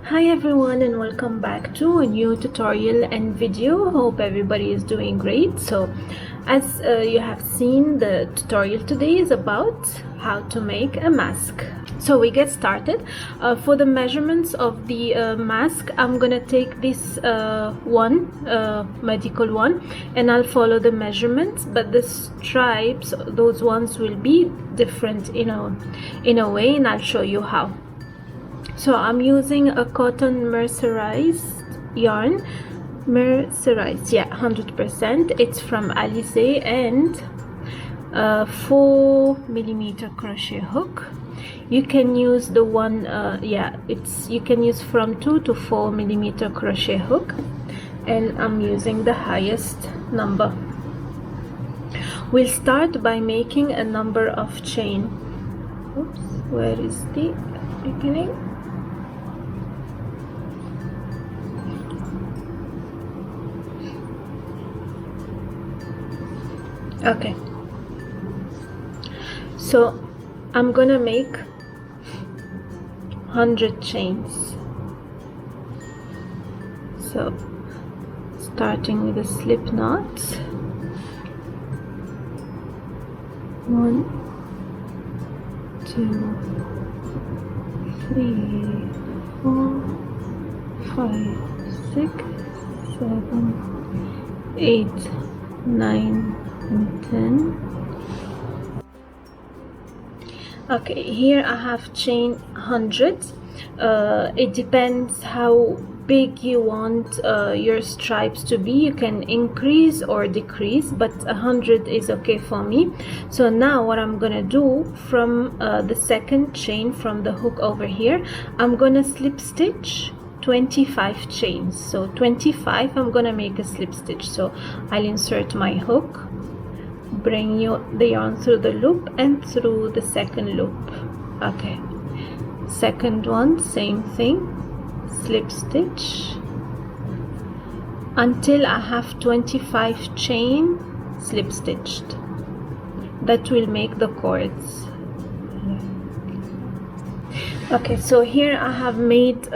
Hi everyone, and welcome back to a new tutorial and video. Hope everybody is doing great. So as you have seen, the tutorial today is about how to make a mask. So we get started. For the measurements of the mask, I'm gonna take this medical one, and I'll follow the measurements, but the stripes, those ones will be different in a way, and I'll show you how. So I'm using a cotton mercerized yarn, mercerized, yeah, 100%. It's from Alice, and 4mm crochet hook. You can use the one, you can use from 2 to 4mm crochet hook, and I'm using the highest number. We'll start by making a number of chain. Oops, where is the beginning? Okay, so I'm gonna make 100 chains. So starting with the slip knots, 1, 2, 3, 4, 5, 6, 7, 8, 9 and 10. Okay, here I have chain 100. It depends how big you want your stripes to be. You can increase or decrease, but 100 is okay for me. So now what I'm gonna do, from the second chain from the hook over here, I'm gonna slip stitch 25 chains. So 25, I'm gonna make a slip stitch. So I'll insert my hook, bring the yarn through the loop and through the second loop. Okay, second one, same thing, slip stitch until I have 25 chain slip stitched. That will make the cords. Okay, so here I have made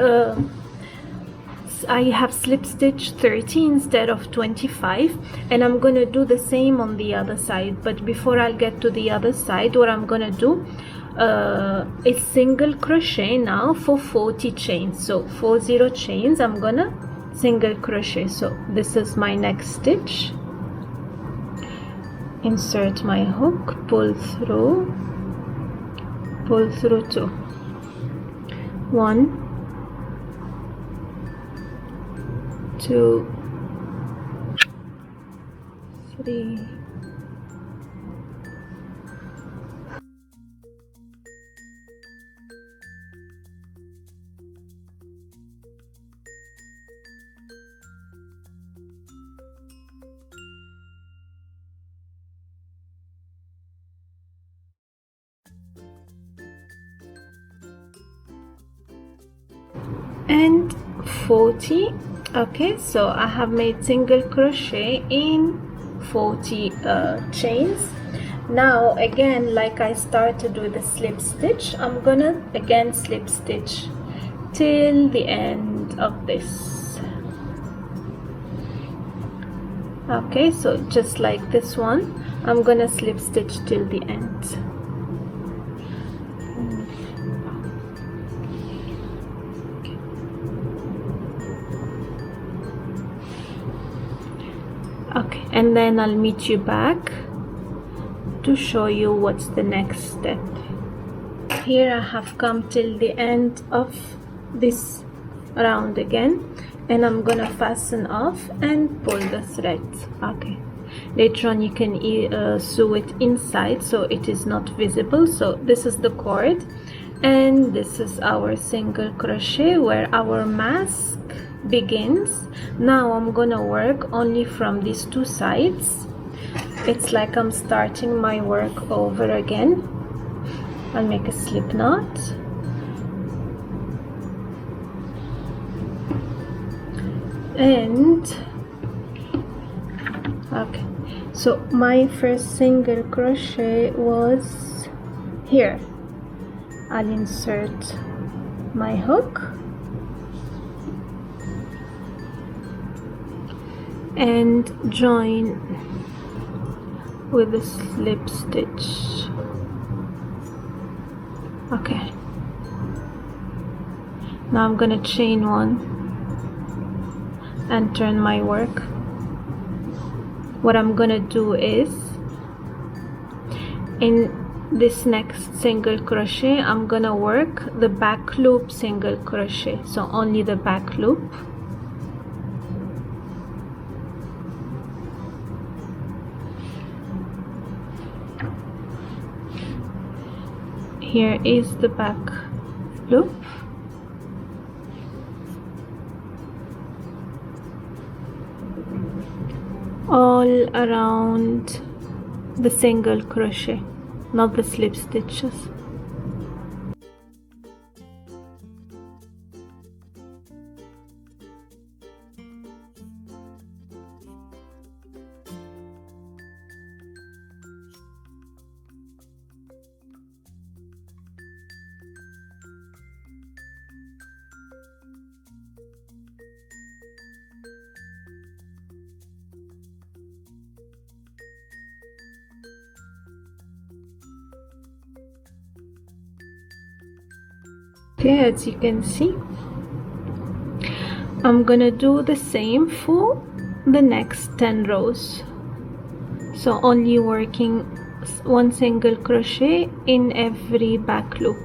I have slip stitched 30 instead of 25, and I'm gonna do the same on the other side. But before I'll get to the other side, what I'm gonna do is single crochet now for 40 chains. So 40 chains, I'm gonna single crochet. So this is my next stitch, insert my hook, pull through 2, 1, 2, 3, 40. Okay, so I have made single crochet in 40 chains. Now again, like I started with a slip stitch, I'm gonna again slip stitch till the end of this. Okay, so just like this one, I'm gonna slip stitch till the end. Okay, and then I'll meet you back to show you what's the next step. Here I have come till the end of this round again, and I'm gonna fasten off and pull the thread. Okay, later on you can sew it inside so it is not visible. So this is the cord, and this is our single crochet where our mask begins. Now I'm gonna work only from these two sides. It's like I'm starting my work over again. I'll make a slip knot, and okay, so my first single crochet was here. I'll insert my hook, and join with a slip stitch. Okay, now I'm gonna chain one and turn my work. What I'm gonna do is, in this next single crochet, I'm gonna work the back loop single crochet, so only the back loop. Here is the back loop. All around the single crochet, not the slip stitches. Okay, as you can see, I'm gonna do the same for the next 10 rows, so only working one single crochet in every back loop.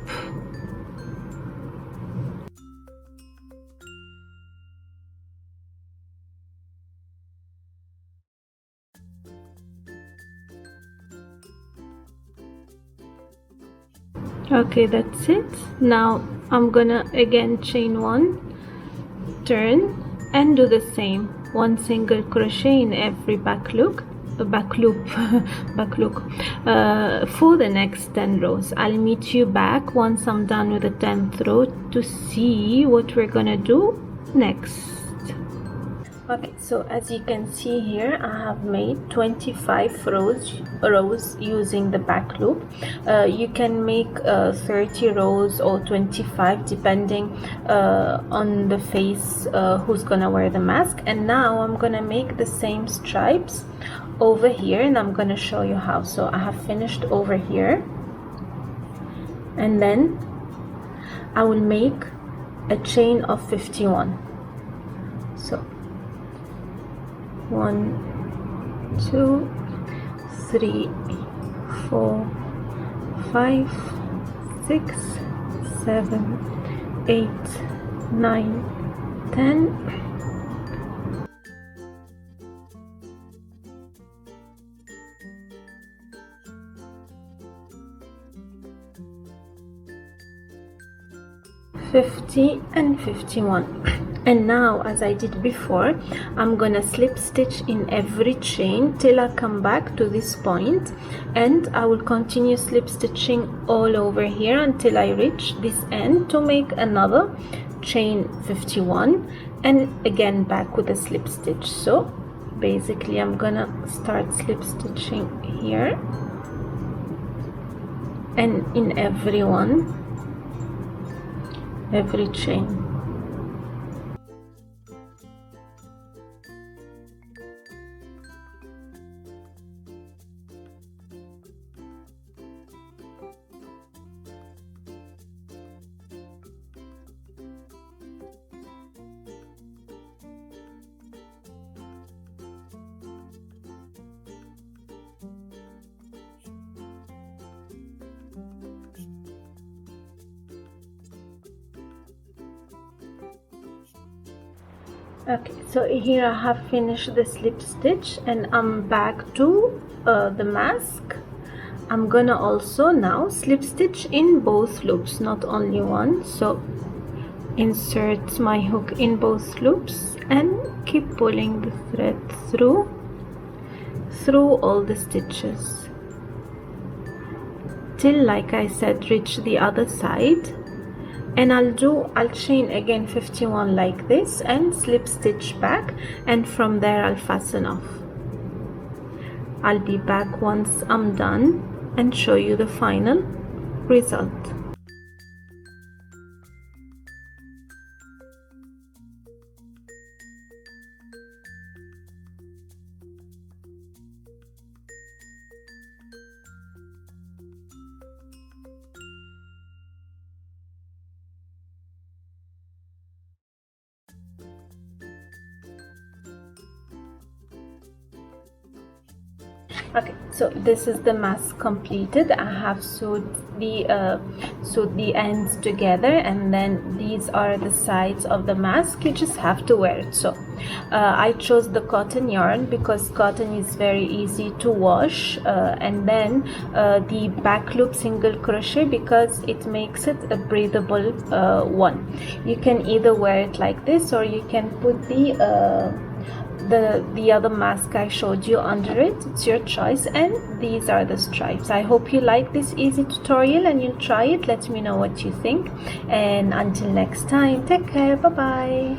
Okay, that's it. Now I'm gonna again chain one, turn, and do the same, one single crochet in every back loop back loop for the next 10 rows. I'll meet you back once I'm done with the 10th row to see what we're gonna do next. Okay, so as you can see here, I have made 25 rows using the back loop. You can make 30 rows or 25 depending on the face who's gonna wear the mask. And now I'm gonna make the same stripes over here, and I'm gonna show you how. So I have finished over here, and then I will make a chain of 51. So 1, 2, 3, 4, 5, 6, 7, 8, 9, 10. And 51. And now, as I did before, I'm gonna slip stitch in every chain till I come back to this point, and I will continue slip stitching all over here until I reach this end to make another chain 51, and again back with a slip stitch. So basically I'm gonna start slip stitching here and in every chain. Okay, so here I have finished the slip stitch and I'm back to the mask. I'm gonna also now slip stitch in both loops, not only one. So insert my hook in both loops and keep pulling the thread through all the stitches till, like I said, reach the other side. And I'll chain again 51 like this and slip stitch back, and from there I'll fasten off. I'll be back once I'm done and show you the final result. Okay, so this is the mask completed. I have sewed the ends together, and then these are the sides of the mask. You just have to wear it. So I chose the cotton yarn because cotton is very easy to wash, and then the back loop single crochet because it makes it a breathable one. You can either wear it like this, or you can put the other mask I showed you under it. It's your choice. And these are the stripes. I hope you like this easy tutorial and you'll try it. Let me know what you think, and until next time, take care. Bye bye.